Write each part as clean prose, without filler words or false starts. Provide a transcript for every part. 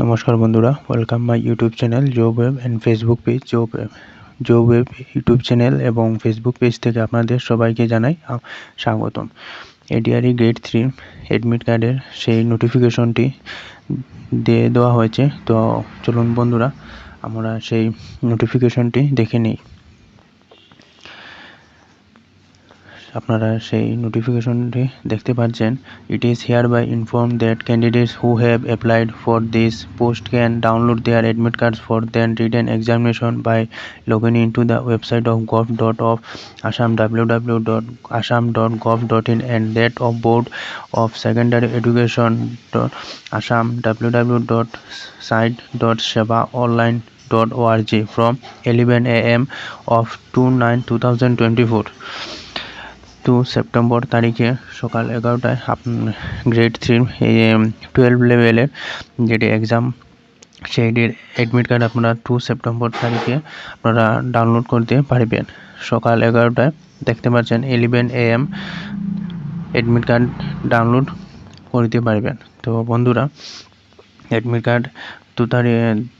নমস্কার বন্ধুরা, welcome my YouTube channel job web and Facebook page job web YouTube channel এবং Facebook page থেকে আপনাদের সবাইকে জানাই স্বাগতম। এডিআরই গ্রেড 3 অ্যাডমিট কার্ডের সেই নোটিফিকেশনটি দিয়ে দেওয়া হয়েছে। তো চলুন বন্ধুরা, আমরা সেই নোটিফিকেশনটি দেখে নিই। আপনারা সেই নোটিফিকেশনটি দেখতে পাচ্ছেন। It is hereby inform that candidates who have applied for this post can download their admit cards for then written examination by login into the website of gov.of assam www.assam.gov.in and that of Board of Secondary Education .assam www.site.sevaonline.org from 11 a.m. of 2/9/2024 2 September তারিখে সকাল 11টায় grade 3 12 লেভেলের যেটি exam সেইটির admit card আপনারা 2 September তারিখে আপনারা download করতে পারবেন। সকাল 11টায় দেখতে পাচ্ছেন 11 AM অ্যাডমিট কার্ড ডাউনলোড করতে পারবেন। তো বন্ধুরা, অ্যাডমিট কার্ড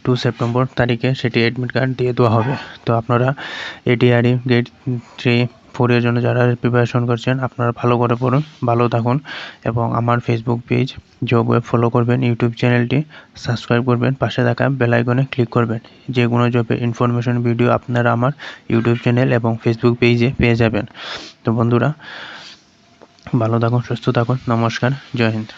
2 সেপ্টেম্বর তারিখে সেটি অ্যাডমিট কার্ড দিয়ে দেওয়া হবে। তো আপনারা এডিআরই গ্রেড 3-4 এর জন্য যারা প্রিপারেশন করছেন, আপনারা ভালো করে পড়ুন, ভালো থাকুন এবং আমার Facebook page job web follow করবেন, ইউটিউব চ্যানেলটি সাবস্ক্রাইব করবেন, পাশে থাকা বেল আইকনে ক্লিক করবেন। যে কোনো জবের ইনফরমেশন ভিডিও আপনারা আমার ইউটিউব চ্যানেল এবং ফেসবুক পেজে পেয়ে যাবেন। তো বন্ধুরা, ভালো থাকুন, সুস্থ থাকুন, নমস্কার, জয় হিন্দ।